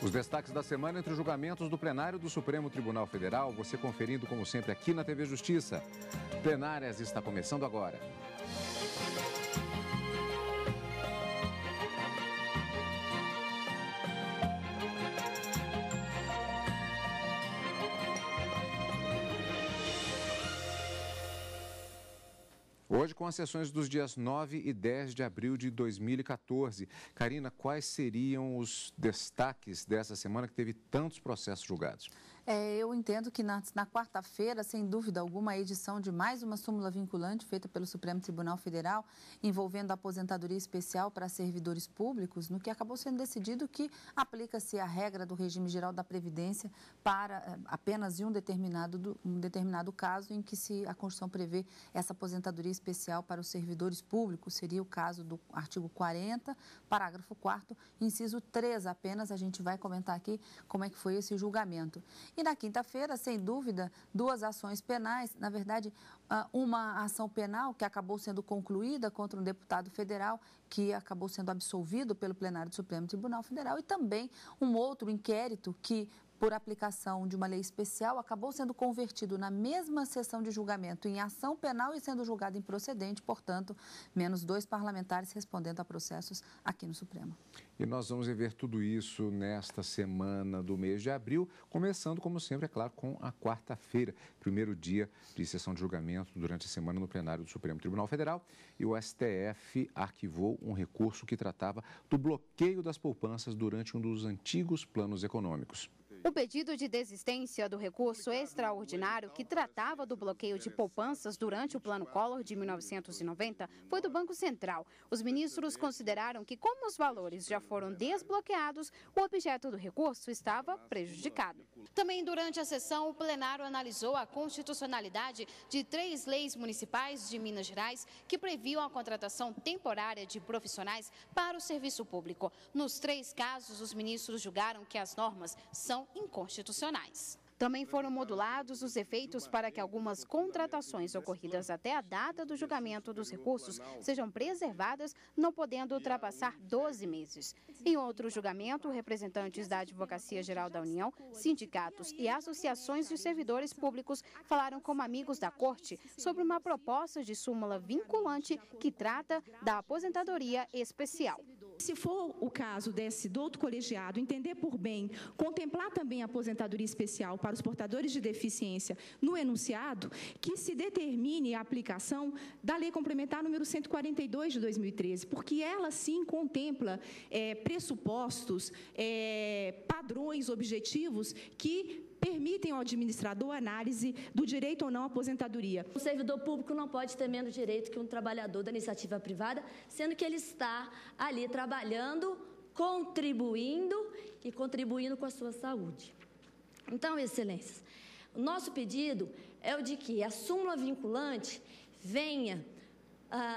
Os destaques da semana entre os julgamentos do plenário do Supremo Tribunal Federal, você conferindo como sempre aqui na TV Justiça. Plenárias está começando agora. Hoje com as sessões dos dias 9 e 10 de abril de 2014. Karina, quais seriam os destaques dessa semana que teve tantos processos julgados? Eu entendo que na quarta-feira, sem dúvida alguma, a edição de mais uma súmula vinculante feita pelo Supremo Tribunal Federal, envolvendo a aposentadoria especial para servidores públicos, no que acabou sendo decidido que aplica-se a regra do regime geral da Previdência para apenas em um determinado caso em que a Constituição prevê essa aposentadoria especial para os servidores públicos. Seria o caso do artigo 40, parágrafo 4º, inciso 3 apenas. A gente vai comentar aqui como é que foi esse julgamento. E na quinta-feira, sem dúvida, duas ações penais, na verdade, uma ação penal que acabou sendo concluída contra um deputado federal que acabou sendo absolvido pelo plenário do Supremo Tribunal Federal e também um outro inquérito que, por aplicação de uma lei especial, acabou sendo convertido na mesma sessão de julgamento em ação penal e sendo julgado improcedente, portanto, menos 2 parlamentares respondendo a processos aqui no Supremo. E nós vamos rever tudo isso nesta semana do mês de abril, começando, como sempre, é claro, com a quarta-feira, primeiro dia de sessão de julgamento durante a semana no plenário do Supremo Tribunal Federal. E o STF arquivou um recurso que tratava do bloqueio das poupanças durante um dos antigos planos econômicos. O pedido de desistência do recurso extraordinário que tratava do bloqueio de poupanças durante o Plano Collor de 1990 foi do Banco Central. Os ministros consideraram que, como os valores já foram desbloqueados, o objeto do recurso estava prejudicado. Também durante a sessão, o plenário analisou a constitucionalidade de 3 leis municipais de Minas Gerais que previam a contratação temporária de profissionais para o serviço público. Nos 3 casos, os ministros julgaram que as normas são inconstitucionais. Também foram modulados os efeitos para que algumas contratações ocorridas até a data do julgamento dos recursos sejam preservadas, não podendo ultrapassar 12 meses. Em outro julgamento, representantes da Advocacia Geral da União, sindicatos e associações de servidores públicos falaram como amigos da Corte sobre uma proposta de súmula vinculante que trata da aposentadoria especial. Se for o caso do outro colegiado entender por bem contemplar também a aposentadoria especial para os portadores de deficiência no enunciado, que se determine a aplicação da Lei Complementar número 142 de 2013, porque ela sim contempla pressupostos, padrões objetivos que permitem ao administrador a análise do direito ou não à aposentadoria. O servidor público não pode ter menos direito que um trabalhador da iniciativa privada, sendo que ele está ali trabalhando, contribuindo com a sua saúde. Então, Excelências, o nosso pedido é o de que a súmula vinculante venha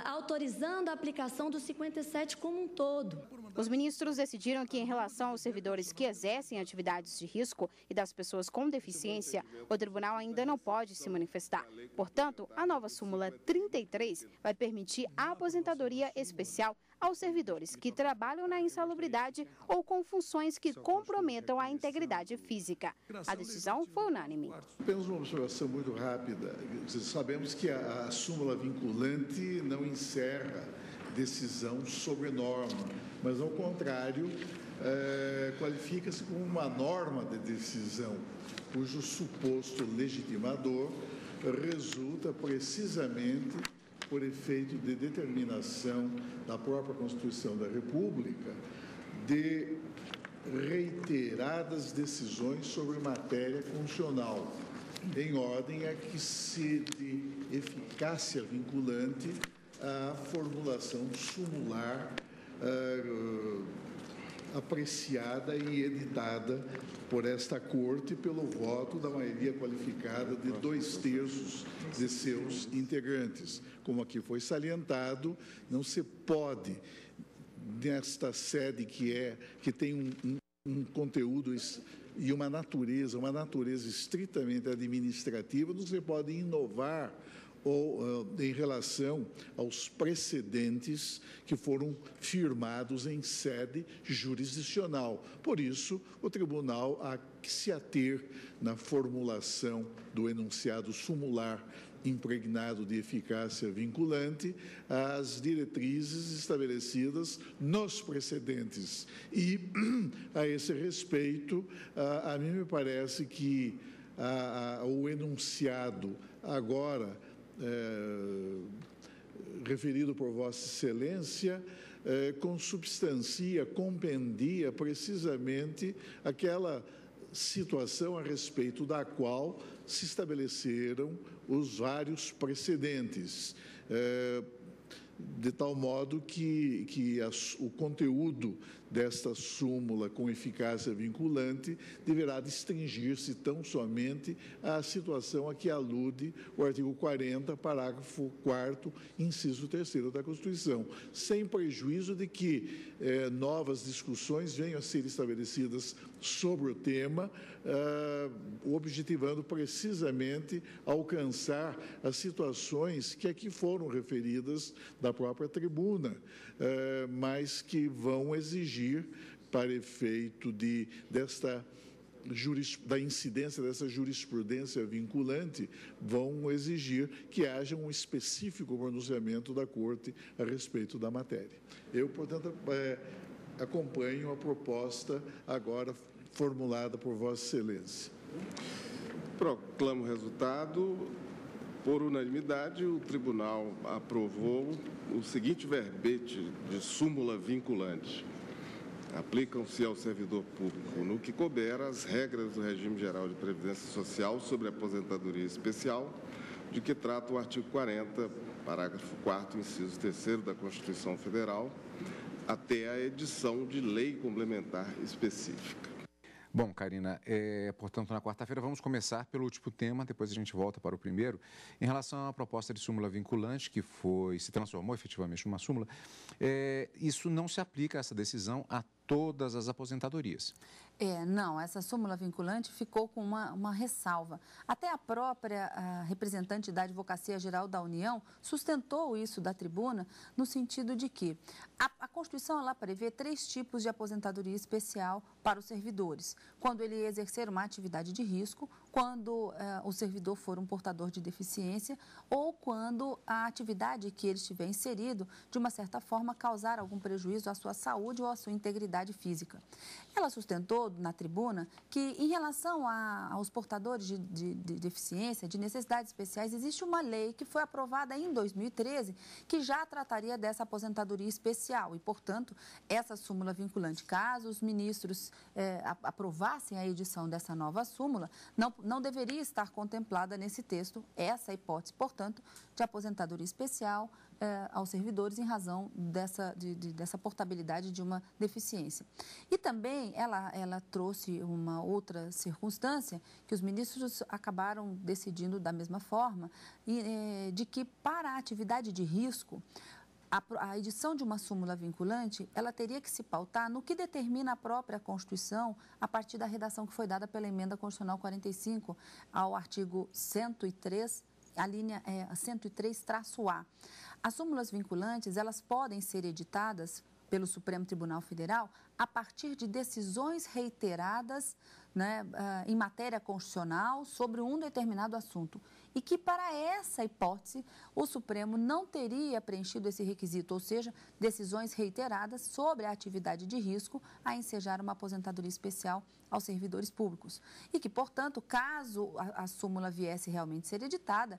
autorizando a aplicação do 57 como um todo. Os ministros decidiram que, em relação aos servidores que exercem atividades de risco e das pessoas com deficiência, o tribunal ainda não pode se manifestar. Portanto, a nova súmula 33 vai permitir a aposentadoria especial aos servidores que trabalham na insalubridade ou com funções que comprometam a integridade física. A decisão foi unânime. Apenas uma observação muito rápida. Sabemos que a súmula vinculante não encerra decisão sobre norma, mas, ao contrário, qualifica-se como uma norma de decisão, cujo suposto legitimador resulta precisamente por efeito de determinação da própria Constituição da República de reiteradas decisões sobre matéria constitucional, em ordem a que se dê eficácia vinculante à formulação sumular apreciada e editada por esta Corte pelo voto da maioria qualificada de 2/3 de seus integrantes. Como aqui foi salientado, não se pode, nesta sede que tem um conteúdo e uma natureza estritamente administrativa, não se pode inovar ou em relação aos precedentes que foram firmados em sede jurisdicional. Por isso, o tribunal há que se ater na formulação do enunciado sumular impregnado de eficácia vinculante às diretrizes estabelecidas nos precedentes. E, a esse respeito, a mim me parece que o enunciado agora referido por Vossa Excelência consubstancia, compendia precisamente aquela situação a respeito da qual se estabeleceram os vários precedentes, de tal modo que o conteúdo desta súmula com eficácia vinculante deverá restringir-se tão somente à situação a que alude o artigo 40, parágrafo 4º, inciso 3º da Constituição, sem prejuízo de que novas discussões venham a ser estabelecidas sobre o tema, objetivando precisamente alcançar as situações que aqui foram referidas da própria tribuna, mas que vão exigir, para efeito da incidência dessa jurisprudência vinculante, vão exigir que haja um específico pronunciamento da Corte a respeito da matéria. Eu, portanto, acompanho a proposta agora formulada por Vossa Excelência. Proclamo o resultado. Por unanimidade, o tribunal aprovou o seguinte verbete de súmula vinculante. Aplicam-se ao servidor público, no que couber, as regras do regime geral de previdência social sobre aposentadoria especial, de que trata o artigo 40, parágrafo 4º, inciso 3º da Constituição Federal, até a edição de lei complementar específica. Bom, Karina, portanto, na quarta-feira vamos começar pelo último tema, depois a gente volta para o primeiro. Em relação à proposta de súmula vinculante, que se transformou efetivamente numa súmula, isso não se aplica, essa decisão, a todas as aposentadorias. Não, essa súmula vinculante ficou com uma ressalva. Até a própria representante da Advocacia Geral da União sustentou isso da tribuna, no sentido de que a Constituição ela prevê 3 tipos de aposentadoria especial para os servidores. Quando ele exercer uma atividade de risco, quando o servidor for um portador de deficiência ou quando a atividade que ele estiver inserido, de uma certa forma, causar algum prejuízo à sua saúde ou à sua integridade física. Ela sustentou na tribuna que, em relação aos portadores de deficiência, de necessidades especiais, existe uma lei que foi aprovada em 2013 que já trataria dessa aposentadoria especial e, portanto, essa súmula vinculante, caso os ministros aprovassem a edição dessa nova súmula, não deveria estar contemplada nesse texto essa hipótese, portanto, de aposentadoria especial aos servidores em razão dessa portabilidade de uma deficiência. E também ela trouxe uma outra circunstância que os ministros acabaram decidindo da mesma forma, de que para a atividade de risco, a edição de uma súmula vinculante, ela teria que se pautar no que determina a própria Constituição a partir da redação que foi dada pela Emenda Constitucional 45 ao artigo 103, a linha 103-A. As súmulas vinculantes, elas podem ser editadas pelo Supremo Tribunal Federal a partir de decisões reiteradas, né, em matéria constitucional sobre um determinado assunto. E que, para essa hipótese, o Supremo não teria preenchido esse requisito, ou seja, decisões reiteradas sobre a atividade de risco a ensejar uma aposentadoria especial aos servidores públicos. E que, portanto, caso a súmula viesse realmente ser editada,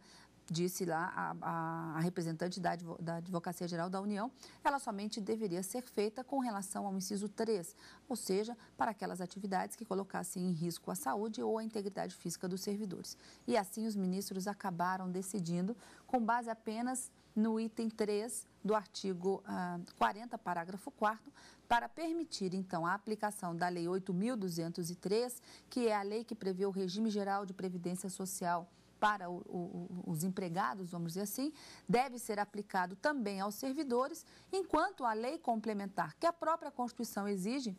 disse lá a representante da Advocacia Geral da União, ela somente deveria ser feita com relação ao inciso 3, ou seja, para aquelas atividades que colocassem em risco a saúde ou a integridade física dos servidores. E assim os ministros acabaram decidindo, com base apenas no item 3 do artigo 40, parágrafo 4º, para permitir, então, a aplicação da Lei 8.203, que é a lei que prevê o regime geral de previdência social para os empregados, vamos dizer assim, deve ser aplicado também aos servidores, enquanto a lei complementar que a própria Constituição exige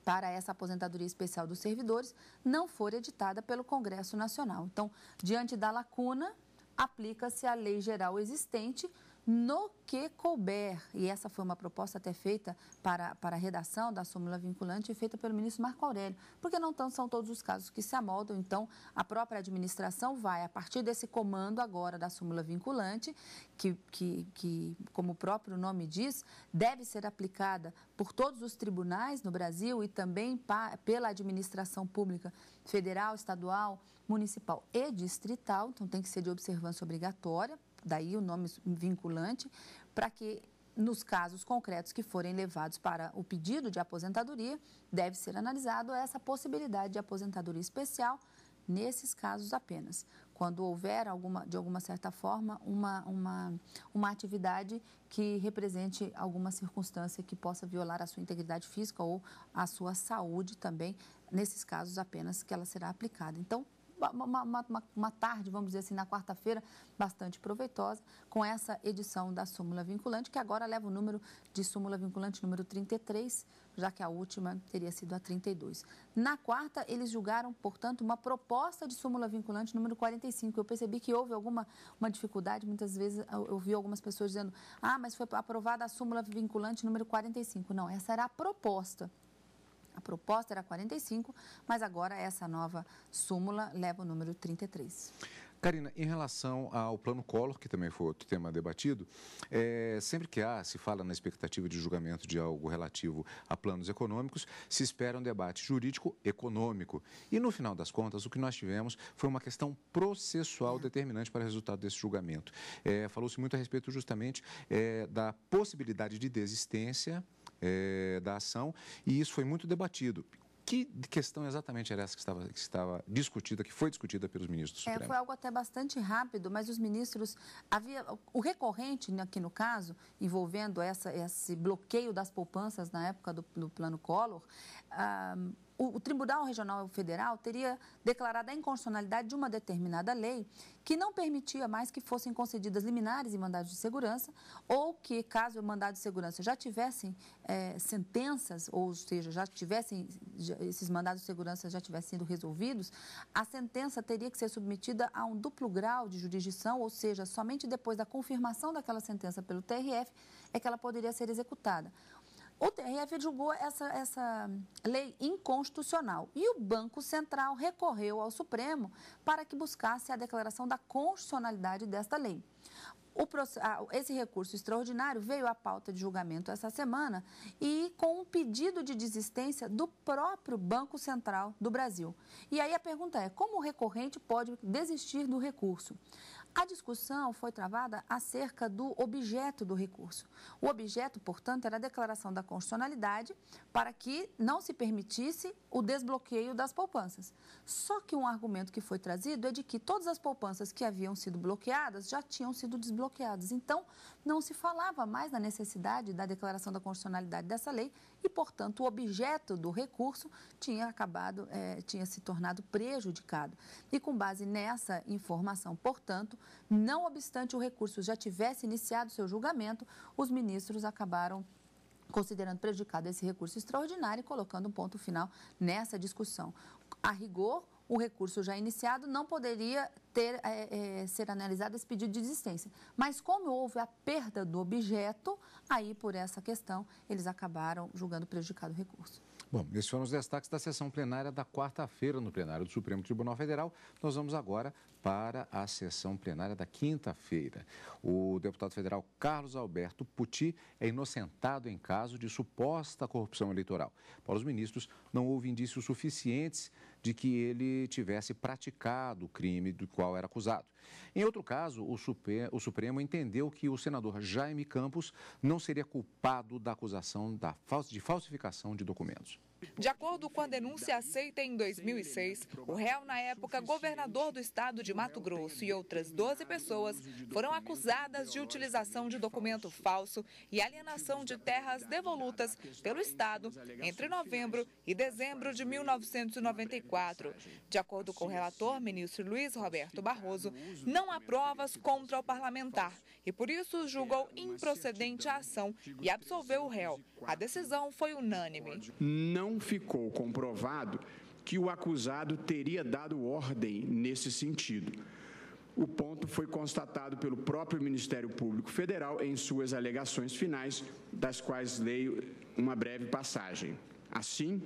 para essa aposentadoria especial dos servidores não for editada pelo Congresso Nacional. Então, diante da lacuna, aplica-se a lei geral existente no que couber. E essa foi uma proposta até feita para a redação da súmula vinculante, feita pelo ministro Marco Aurélio, porque não são todos os casos que se amoldam. Então, a própria administração vai, a partir desse comando agora da súmula vinculante, que como o próprio nome diz, deve ser aplicada por todos os tribunais no Brasil e também pela administração pública federal, estadual, municipal e distrital. Então, tem que ser de observância obrigatória. Daí o nome vinculante, para que nos casos concretos que forem levados para o pedido de aposentadoria, deve ser analisado essa possibilidade de aposentadoria especial nesses casos apenas. Quando houver, de alguma certa forma, uma atividade que represente alguma circunstância que possa violar a sua integridade física ou a sua saúde também, nesses casos apenas que ela será aplicada. Então, uma tarde, vamos dizer assim, na quarta-feira, bastante proveitosa, com essa edição da súmula vinculante, que agora leva o número de súmula vinculante número 33, já que a última teria sido a 32. Na quarta, eles julgaram, portanto, uma proposta de súmula vinculante número 45. Eu percebi que houve uma dificuldade, muitas vezes eu vi algumas pessoas dizendo, mas foi aprovada a súmula vinculante número 45. Não, essa era a proposta. A proposta era 45, mas agora essa nova súmula leva o número 33. Karina, em relação ao Plano Collor, que também foi outro tema debatido, sempre que se fala na expectativa de julgamento de algo relativo a planos econômicos, se espera um debate jurídico-econômico. E, no final das contas, o que nós tivemos foi uma questão processual determinante para o resultado desse julgamento. Falou-se muito a respeito justamente da possibilidade de desistência da ação, e isso foi muito debatido. Que questão exatamente era essa que estava discutida, que foi discutida pelos ministros do Supremo? Foi algo até bastante rápido, mas os ministros... O recorrente, aqui no caso, envolvendo esse bloqueio das poupanças na época do Plano Collor, o Tribunal Regional Federal teria declarado a inconstitucionalidade de uma determinada lei que não permitia mais que fossem concedidas liminares e mandados de segurança, ou que, caso o mandado de segurança já tivessem sentenças, ou seja, esses mandados de segurança já tivessem sido resolvidos, a sentença teria que ser submetida a um duplo grau de jurisdição, ou seja, somente depois da confirmação daquela sentença pelo TRF é que ela poderia ser executada. O TRF julgou essa lei inconstitucional e o Banco Central recorreu ao Supremo para que buscasse a declaração da constitucionalidade desta lei. Esse recurso extraordinário veio à pauta de julgamento essa semana e com um pedido de desistência do próprio Banco Central do Brasil. E aí a pergunta é, como o recorrente pode desistir do recurso? A discussão foi travada acerca do objeto do recurso. O objeto, portanto, era a declaração da constitucionalidade para que não se permitisse o desbloqueio das poupanças. Só que um argumento que foi trazido é de que todas as poupanças que haviam sido bloqueadas já tinham sido desbloqueadas. Então, não se falava mais da necessidade da declaração da constitucionalidade dessa lei e, portanto, o objeto do recurso tinha se tornado prejudicado. E com base nessa informação, portanto, não obstante o recurso já tivesse iniciado seu julgamento, os ministros acabaram considerando prejudicado esse recurso extraordinário e colocando um ponto final nessa discussão. A rigor, o recurso já iniciado não poderia ser analisado esse pedido de desistência. Mas como houve a perda do objeto, aí por essa questão eles acabaram julgando prejudicado o recurso. Bom, esses foram os destaques da sessão plenária da quarta-feira no plenário do Supremo Tribunal Federal. Nós vamos agora para a sessão plenária da quinta-feira. O deputado federal Carlos Alberto Pucci é inocentado em caso de suposta corrupção eleitoral. Para os ministros, não houve indícios suficientes de que ele tivesse praticado o crime do qual era acusado. Em outro caso, o Supremo entendeu que o senador Jaime Campos não seria culpado da acusação de falsificação de documentos. De acordo com a denúncia aceita em 2006, o réu, na época governador do estado de Mato Grosso, e outras 12 pessoas foram acusadas de utilização de documento falso e alienação de terras devolutas pelo estado entre novembro e dezembro de 1994. De acordo com o relator, ministro Luiz Roberto Barroso, não há provas contra o parlamentar e, por isso, julgou improcedente a ação e absolveu o réu. A decisão foi unânime. Não ficou comprovado que o acusado teria dado ordem nesse sentido. o ponto foi constatado pelo próprio Ministério Público Federal em suas alegações finais, das quais leio uma breve passagem. Assim,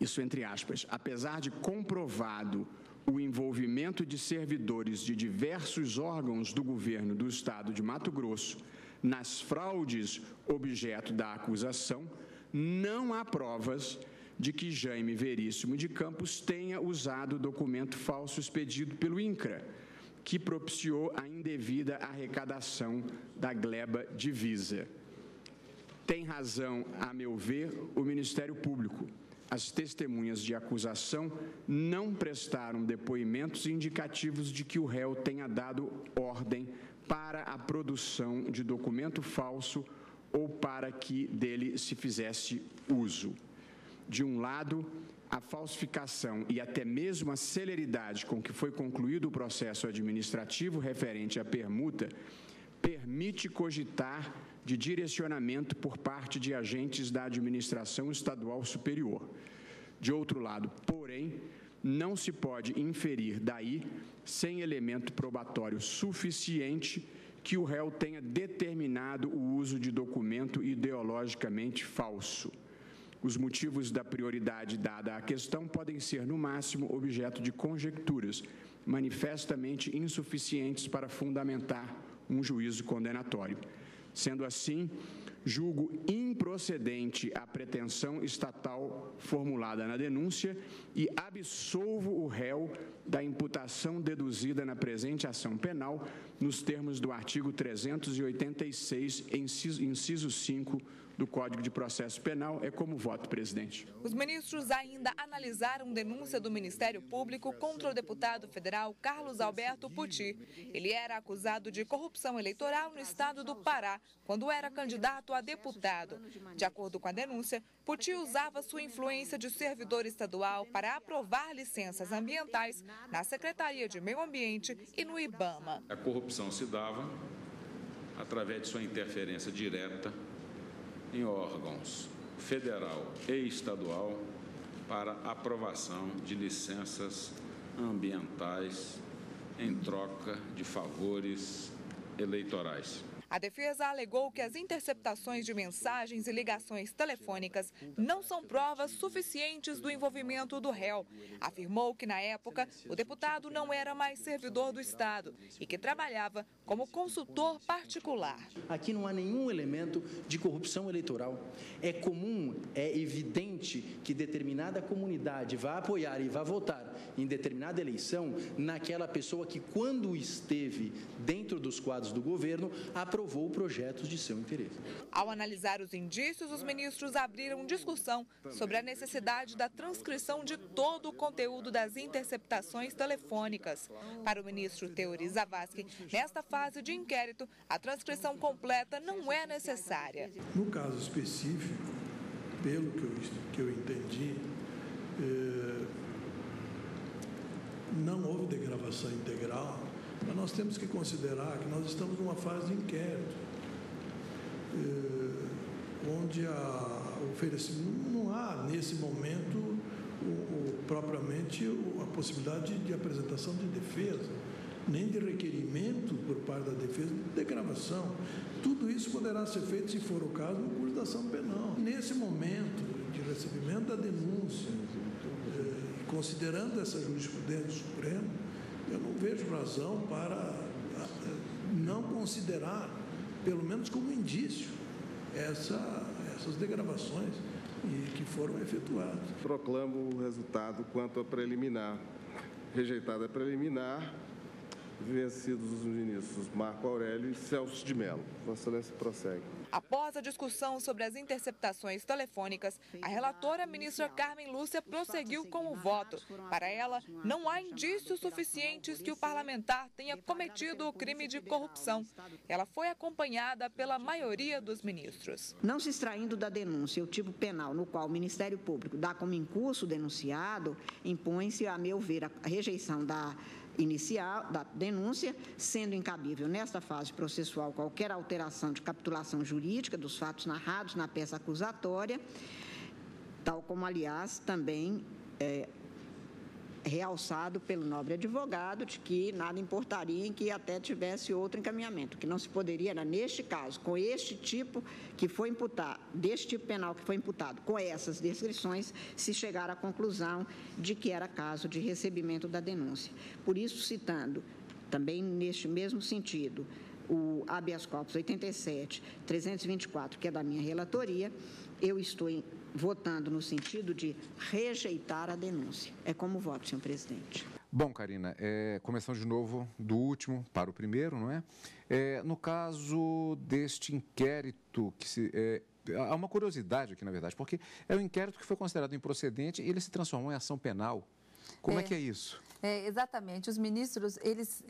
isso entre aspas, apesar de comprovado o envolvimento de servidores de diversos órgãos do governo do Estado de Mato Grosso nas fraudes objeto da acusação, não há provas de que Jaime Veríssimo de Campos tenha usado o documento falso expedido pelo INCRA, que propiciou a indevida arrecadação da gleba divisa. Tem razão, a meu ver, o Ministério Público. As testemunhas de acusação não prestaram depoimentos indicativos de que o réu tenha dado ordem para a produção de documento falso ou para que dele se fizesse uso. De um lado, a falsificação e até mesmo a celeridade com que foi concluído o processo administrativo referente à permuta permite cogitar de direcionamento por parte de agentes da administração estadual superior. De outro lado, porém, não se pode inferir daí, sem elemento probatório suficiente, que o réu tenha determinado o uso de documento ideologicamente falso. Os motivos da prioridade dada à questão podem ser, no máximo, objeto de conjecturas, manifestamente insuficientes para fundamentar um juízo condenatório. Sendo assim, julgo improcedente a pretensão estatal formulada na denúncia e absolvo o réu da imputação deduzida na presente ação penal, nos termos do artigo 386, inciso 5 do Código de Processo Penal. É como voto, presidente. Os ministros ainda analisaram denúncia do Ministério Público contra o deputado federal Carlos Alberto Puty. Ele era acusado de corrupção eleitoral no estado do Pará, quando era candidato a deputado. De acordo com a denúncia, Puty usava sua influência de servidor estadual para aprovar licenças ambientais na Secretaria de Meio Ambiente e no IBAMA. A corrupção se dava através de sua interferência direta em órgãos federal e estadual para aprovação de licenças ambientais em troca de favores eleitorais. A defesa alegou que as interceptações de mensagens e ligações telefônicas não são provas suficientes do envolvimento do réu. Afirmou que, na época, o deputado não era mais servidor do Estado e que trabalhava como consultor particular. Aqui não há nenhum elemento de corrupção eleitoral. É comum, é evidente que determinada comunidade vai apoiar e vai votar em determinada eleição naquela pessoa que, quando esteve dentro dos quadros do governo, aprovou projetos de seu interesse. Ao analisar os indícios, os ministros abriram discussão sobre a necessidade da transcrição de todo o conteúdo das interceptações telefônicas. Para o ministro Teori Zavascki, nesta fase de inquérito, a transcrição completa não é necessária. No caso específico, pelo que eu entendi, não houve degravação integral. Mas nós temos que considerar que nós estamos numa fase de inquérito, onde não há, nesse momento, propriamente a possibilidade de apresentação de defesa, nem de requerimento por parte da defesa de degravação. Tudo isso poderá ser feito, se for o caso, no curso da ação penal. Nesse momento de recebimento da denúncia, considerando essa jurisprudência do Supremo, eu não vejo razão para não considerar, pelo menos como indício, essas degravações que foram efetuadas. Proclamo o resultado quanto à preliminar. Rejeitada a preliminar, vencidos os ministros Marco Aurélio e Celso de Mello. Vossa Excelência prossegue. Após a discussão sobre as interceptações telefônicas, a relatora, ministra Carmen Lúcia, prosseguiu com o voto. Para ela, não há indícios suficientes que o parlamentar tenha cometido o crime de corrupção. Ela foi acompanhada pela maioria dos ministros. Não se extraindo da denúncia o tipo penal no qual o Ministério Público dá como incurso o denunciado, impõe-se, a meu ver, a rejeição da inicial da denúncia, sendo incabível nesta fase processual qualquer alteração de capitulação jurídica dos fatos narrados na peça acusatória, tal como, aliás, também realçado pelo nobre advogado de que nada importaria em que até tivesse outro encaminhamento, que não se poderia, neste caso, com este tipo que foi imputado, deste tipo penal que foi imputado, com essas descrições, se chegar à conclusão de que era caso de recebimento da denúncia. Por isso, citando também neste mesmo sentido, o habeas corpus 87-324, que é da minha relatoria, eu estou votando no sentido de rejeitar a denúncia. É como voto, senhor presidente. Bom, Karina, começando de novo do último para o primeiro, não é? No caso deste inquérito, há uma curiosidade aqui, na verdade, porque é um inquérito que foi considerado improcedente e ele se transformou em ação penal. Como é que é isso? Exatamente. Os ministros, eles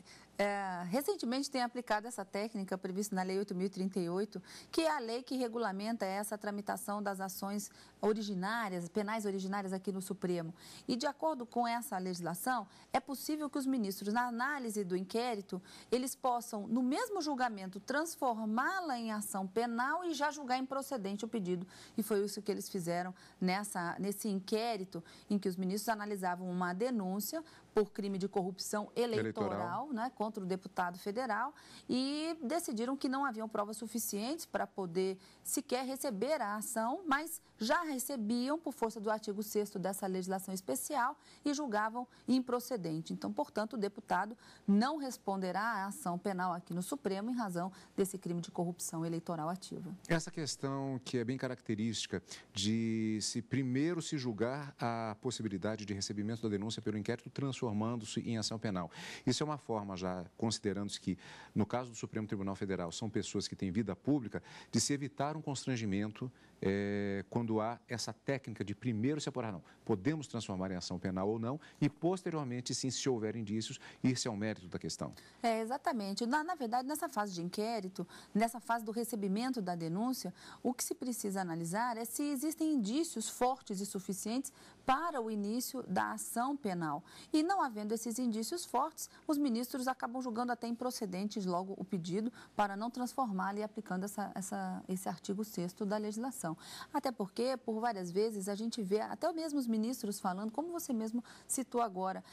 recentemente têm aplicado essa técnica prevista na Lei 8.038, que é a lei que regulamenta essa tramitação das ações originárias, penais originárias aqui no Supremo. E, de acordo com essa legislação, é possível que os ministros, na análise do inquérito, eles possam, no mesmo julgamento, transformá-la em ação penal e já julgar improcedente o pedido. E foi isso que eles fizeram nesse inquérito, em que os ministros analisavam uma denúncia por crime de corrupção eleitoral. Né, contra o deputado federal, e decidiram que não haviam provas suficientes para poder sequer receber a ação, mas já recebiam por força do artigo 6º dessa legislação especial e julgavam improcedente. Então, portanto, o deputado não responderá à ação penal aqui no Supremo em razão desse crime de corrupção eleitoral ativa. Essa questão que é bem característica de primeiro se julgar a possibilidade de recebimento da denúncia pelo inquérito transformando-se em ação penal. Isso é uma forma, já considerando-se que, no caso do Supremo Tribunal Federal, são pessoas que têm vida pública, de se evitar um constrangimento quando há essa técnica de primeiro se apurar, não, podemos transformar em ação penal ou não, e posteriormente, sim, se houver indícios, isso é um mérito da questão. Exatamente. Na verdade, nessa fase de inquérito, nessa fase do recebimento da denúncia, o que se precisa analisar é se existem indícios fortes e suficientes para o início da ação penal. E não havendo esses indícios fortes, os ministros acabam julgando até improcedentes logo o pedido para não transformá-lo e aplicando esse artigo 6º da legislação. Até porque, por várias vezes, a gente vê até mesmo os ministros falando, como você mesmo citou agora,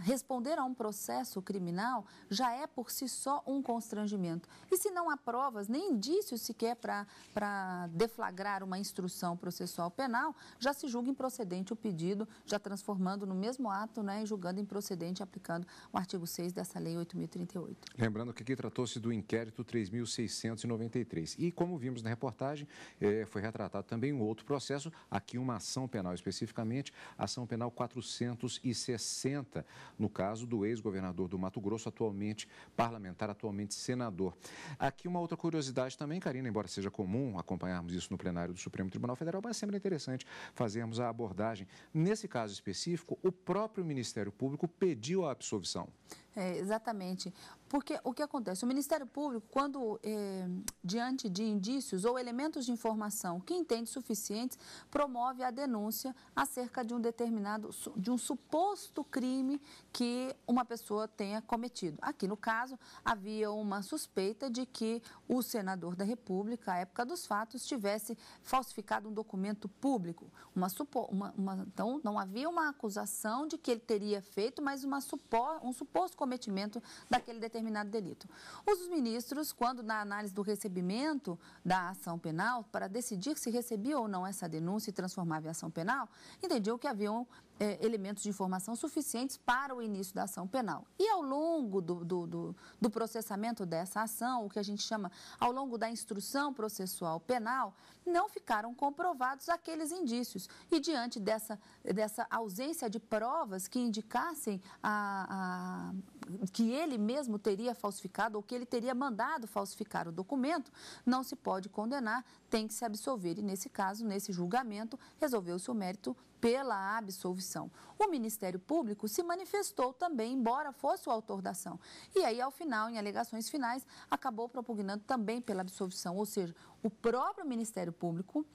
responder a um processo criminal já é por si só um constrangimento. E se não há provas, nem indícios sequer para deflagrar uma instrução processual penal, já se julga improcedente o pedido, já transformando no mesmo ato, né, e julgando improcedente, aplicando o artigo 6 dessa Lei 8.038. Lembrando que aqui tratou-se do inquérito 3.693. E, como vimos na reportagem, foi retratado também um outro processo, aqui uma ação penal especificamente, ação penal 460, no caso do ex-governador do Mato Grosso, atualmente parlamentar, atualmente senador. Aqui uma outra curiosidade também, Karina, embora seja comum acompanharmos isso no plenário do Supremo Tribunal Federal, mas sempre é interessante fazermos a abordagem. Nesse caso específico, o próprio Ministério Público pediu a absolvição. Exatamente. Porque o que acontece? O Ministério Público, quando diante de indícios ou elementos de informação que entende suficientes, promove a denúncia acerca de um suposto crime que uma pessoa tenha cometido. Aqui, no caso, havia uma suspeita de que o senador da República, à época dos fatos, tivesse falsificado um documento público. Então, não havia uma acusação de que ele teria feito, mas um suposto cometimento daquele determinado delito. Os ministros, quando na análise do recebimento da ação penal, para decidir se recebia ou não essa denúncia e transformava em ação penal, entendiam que haviam elementos de informação suficientes para o início da ação penal. E ao longo do processamento dessa ação, o que a gente chama, ao longo da instrução processual penal, não ficaram comprovados aqueles indícios. E diante dessa ausência de provas que indicassem que ele mesmo teria falsificado ou que ele teria mandado falsificar o documento, não se pode condenar, tem que se absolver. E nesse caso, nesse julgamento, resolveu-se o mérito pela absolvição. O Ministério Público se manifestou também, embora fosse o autor da ação. E aí, ao final, em alegações finais, acabou propugnando também pela absolvição. Ou seja, o próprio Ministério Público,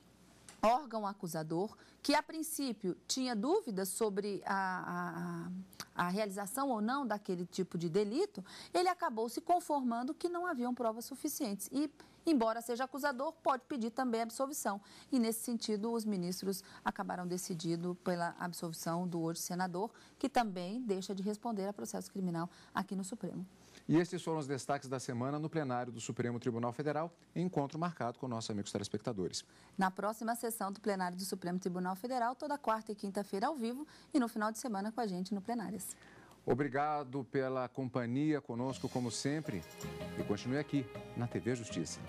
órgão acusador, que a princípio tinha dúvidas sobre a realização ou não daquele tipo de delito, ele acabou se conformando que não haviam provas suficientes. embora seja acusador, pode pedir também absolvição. E, nesse sentido, os ministros acabaram decidindo pela absolvição do hoje senador, que também deixa de responder a processo criminal aqui no Supremo. E esses foram os destaques da semana no plenário do Supremo Tribunal Federal, encontro marcado com nossos amigos telespectadores. Na próxima sessão do plenário do Supremo Tribunal Federal, toda quarta e quinta-feira ao vivo e no final de semana com a gente no Plenárias. Obrigado pela companhia conosco, como sempre, e continue aqui na TV Justiça.